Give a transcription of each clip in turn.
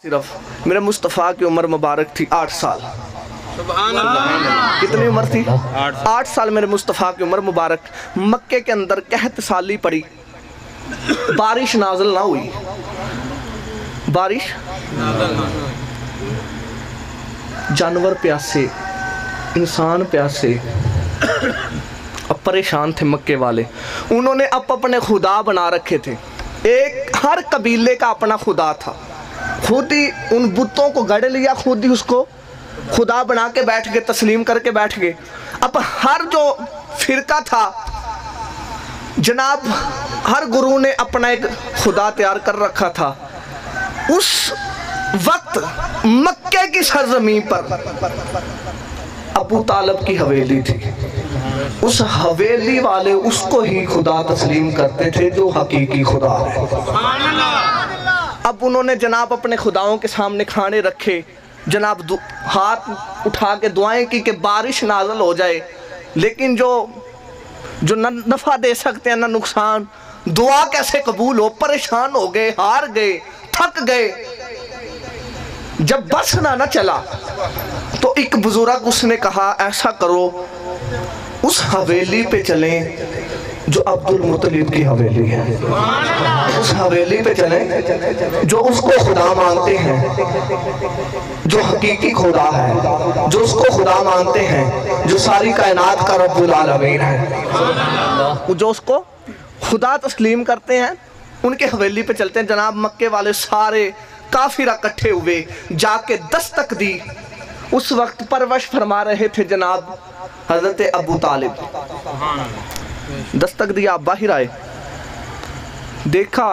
सिर्फ मेरे मुस्तफ़ा की उम्र मुबारक थी 8 साल। कितनी उम्र थी? 8 साल मेरे मुस्तफ़ा की उम्र मुबारक। मक्के के अंदर कहत साली पड़ी, बारिश नाज़िल ना हुई, बारिश जानवर प्यासे, इंसान प्यासे, अब परेशान थे मक्के वाले। उन्होंने अपने खुदा बना रखे थे, एक हर कबीले का अपना खुदा था। खुद ही उन बुतों को गढ़ लिया, खुद ही उसको खुदा बना के बैठ गए, तस्लीम करके बैठ गए। अब हर जो फिरका था जनाब, हर गुरु ने अपना एक खुदा तैयार कर रखा था। उस वक्त मक्के की सरजमीन पर अबू तालिब की हवेली थी। उस हवेली वाले उसको ही खुदा तस्लीम करते थे जो हकीकी खुदा है। अब उन्होंने जनाब अपने खुदाओं के सामने खाने रखे, जनाब हाथ उठा के दुआएं की कि बारिश नाज़िल हो जाए, लेकिन जो न नफ़ा दे सकते हैं न नुकसान, दुआ कैसे कबूल हो। परेशान हो गए, हार गए, थक गए। जब बस ना चला तो एक बुजुर्ग उसने कहा, ऐसा करो उस हवेली पे चलें जो अब्दुल मुत्तलिब की हवेली है, उस हवेली पे चलें जो उसको खुदा मानते हैं, जो हकीकी खुदा है, जो उसको खुदा मानते हैं, जो सारी कायनात का रब्बुल आलमीन है, जो उसको खुदा तस्लीम करते हैं, उनके हवेली पे चलते हैं। जनाब मक्के वाले सारे काफिर इकट्ठे हुए, जाके दस्तक दी। उस वक्त परवश फरमा रहे थे जनाब हजरत अबू तालिब। दस्तक दिया, आप बाहर आए, देखा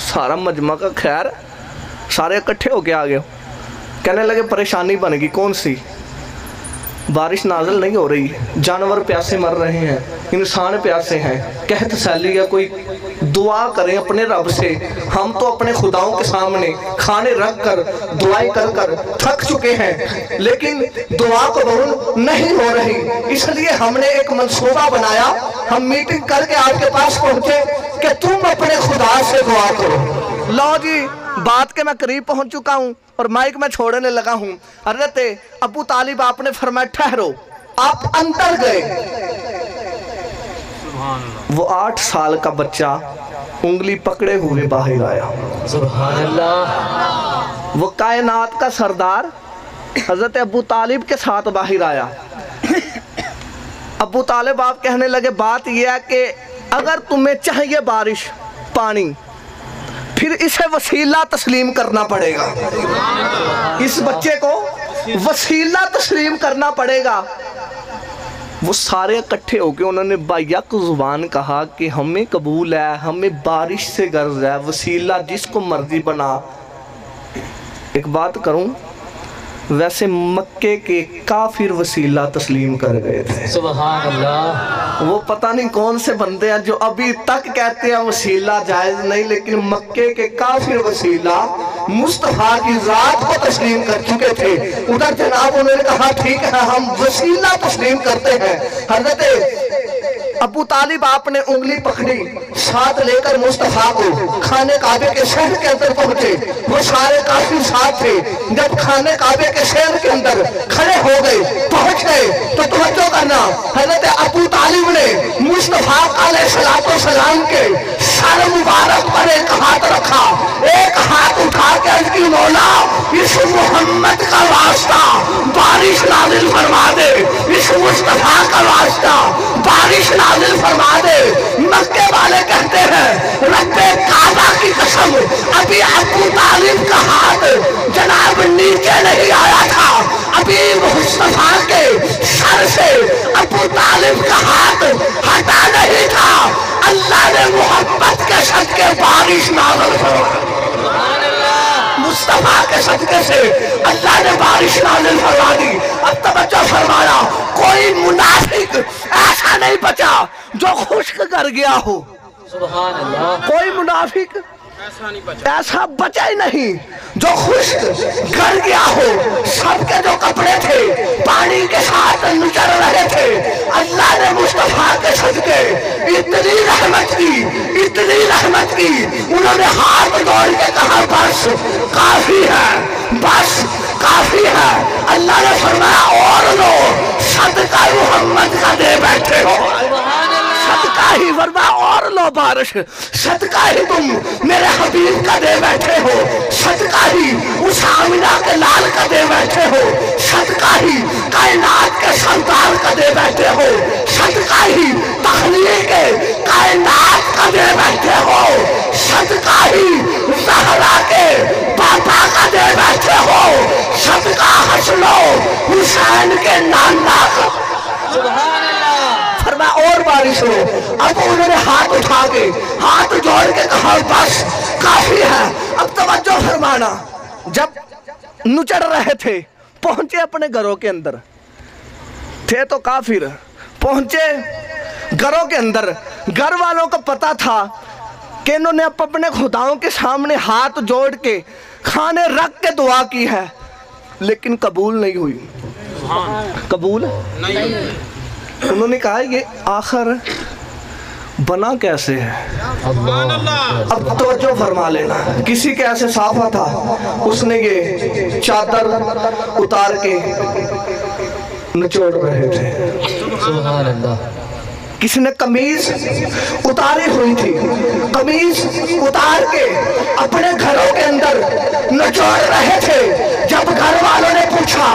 सारा मजमा का खैर, सारे इकट्ठे होके आ गए। कहने लगे परेशानी बन गई। कौन सी? बारिश नाज़िल नहीं हो रही, जानवर प्यासे मर रहे हैं, इंसान प्यासे हैं, कहत सैली है, कोई दुआ करें अपने रब से। हम तो अपने खुदाओं के सामने खाने रख कर दुआएं कर कर थक चुके हैं, लेकिन दुआ कबूल नहीं हो रही। इसलिए हमने एक मंसूबा बनाया, हम मीटिंग करके आपके पास पहुंचे कि तुम अपने खुदा से दुआ करो। लो जी, बात के मैं करीब पहुंच चुका हूं और माइक में छोड़ने लगा हूं। हज़रत अबू तालिब आपने फरमाया ठहरो, आप अंदर गए। वो 8 साल का बच्चा उंगली पकड़े हुए बाहर आया। सुभान अल्लाह। वो कायनात का सरदार हज़रत अबू तालिब के साथ बाहर आया। अबू तालिब आप कहने लगे, बात यह है कि अगर तुम्हें चाहिए बारिश, पानी, फिर इसे वसीला तस्लीम करना पड़ेगा। इस बच्चे को वसीला तस्लीम करना पड़ेगा। वो सारे इकट्ठे होके उन्होंने बायक ज़ुबान कहा कि हमें कबूल है, हमें बारिश से गर्ज है, वसीला जिसको मर्जी बना। एक बात करूं, वैसे मक्के के काफिर वसीला तस्लीम कर गए थे। सुभान अल्लाह। वो पता नहीं कौन से बंदे हैं जो अभी तक कहते हैं वसीला जायज नहीं, लेकिन मक्के के काफिर वसीला मुस्तफा की जात को तस्लीम कर चुके थे। उधर जनाब उन्होंने कहा ठीक है, हम वसीला तस्लीम करते हैं। हज़रत अबू तालिब आपने उंगली पकड़ी, साथ लेकर मुस्तफा को खाने काबे के शहर के अंदर पहुंचे। वो सारे काफी साथ थे। जब खाने काबे के शहर के अंदर खड़े हो गए, पहुंच गए, तो तवज्जो करना, हज़रत अबू तालिब ने मुस्तफा अलैहिस्सलाम के सर मुबारक पर एक हाथ रखा, एक हाथ उठा के अर्ज़ की, मौला इस मोहम्मद का वास्ता बारिश नाज़िल फरमा दे, इस मुस्तफा का वास्ता बारिश नाज़िल फरमा दे। मक्के वाले कहते हैं रब्बे काबा की कसम, अभी अबू तालिब का हाथ जनाब नीचे नहीं आया था, अभी मुस्तफा के सर से अबू तालिब का हाथ हटा नहीं था। अल्लाह ने मोहब्बत के सदके बारिश नाज़िल फरमा, मुस्तफा के सदके से अल्लाह ने बारिश नाज़िल फरमा दी। अब तवज्जो फरमाना, कोई मुनाफिक ऐसा नहीं बचा जो खुश्क कर गया हो। सुभान अल्लाह। कोई मुनाफिक ऐसा बचा ही नहीं जो खुश्क कर गया हो। सबके जो कपड़े थे पानी के साथ निचड़ रहे थे। अल्लाह ने मुस्तफा के सदके इतनी रहमत की, उन्होंने हाथ जोड़ के कहा बस काफी है। لو بارش، صدقہ ہی تم میرے حبیب کا دے بیٹھے ہو، صدقہ ہی اس آمنہ کے لال کا دے بیٹھے ہو، صدقہ ہی کائنات کے سردار کا دے بیٹھے ہو، صدقہ ہی تخلیق کائنات کا دے بیٹھے ہو، صدقہ ہی زہرا کے پاپا کا دے بیٹھے ہو، صدقہ حسن و حسین کے نانا کا۔ سبحان اللہ۔ فرمایا اور بارش ہو۔ اب انہوں نے ہاتھ اٹھا کے ہاتھ جوڑ کے کہا بس کافی ہے۔ اب توجہ فرمانا، جب نچڑ رہے تھے پہنچے اپنے گھروں کے اندر، تھے تو کافر، پہنچے گھروں کے اندر، گھر والوں کو پتا تھا کہ انہوں نے اپنے خداؤں کے سامنے ہاتھ جوڑ کے کھانے رکھ کے دعا کی ہے لیکن قبول نہیں ہوئی۔ قبول نہیں۔ انہوں نے کہا یہ آخر بنا کیسے ہے؟ اب توجہ فرما لینا، کسی کے ایسے صافہ تھا، اس نے یہ چادر اتار کے نچوڑ رہے تھے، سبحان اللہ۔ کسی نے قمیض اتاری ہوئی تھی، قمیض اتار کے اپنے گھروں کے اندر نچوڑ رہے تھے۔ جب گھر والوں نے پوچھا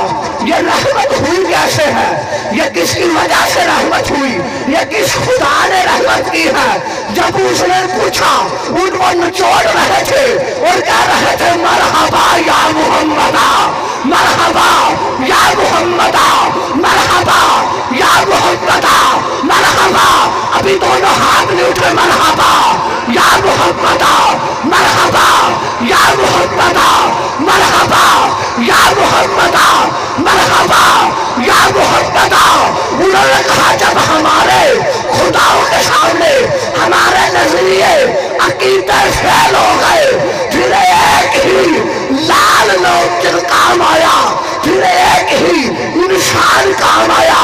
یہ رحمت ہوئی کیسے ہے، یہ کس کی وجہ سے رحمت ہوئی، یہ کس خدا نے رحمت کی ہے، جب اس نے پوچھا ان کو نچوڑ رہے تھے اور کہہ رہے تھے مرحبا یا محمدہ، مرحبا یا محمدہ، مرحبا یا محمدہ، مرحبا۔ ابھی دونوں ہاتھ نہیں اٹھے، مرحبا یا محمدہ، مرحبا یا محمدہ، مرحبا یا محمدہ، مرحبا یا محمدہ۔ انہوں نے کہا جب ہمارے خداؤں کے سامنے ہمارے نظریے عقیدے فیل ہو گئے، پھر ایک ہی لال لوگ جن کام آیا، پھر ایک ہی انسان کام آیا،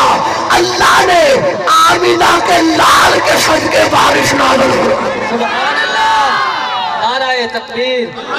اللہ نے آمینہ کے لال کے صدقے بارش نازل ہوئی۔ سبحان اللہ۔ نعرہ تکبیر۔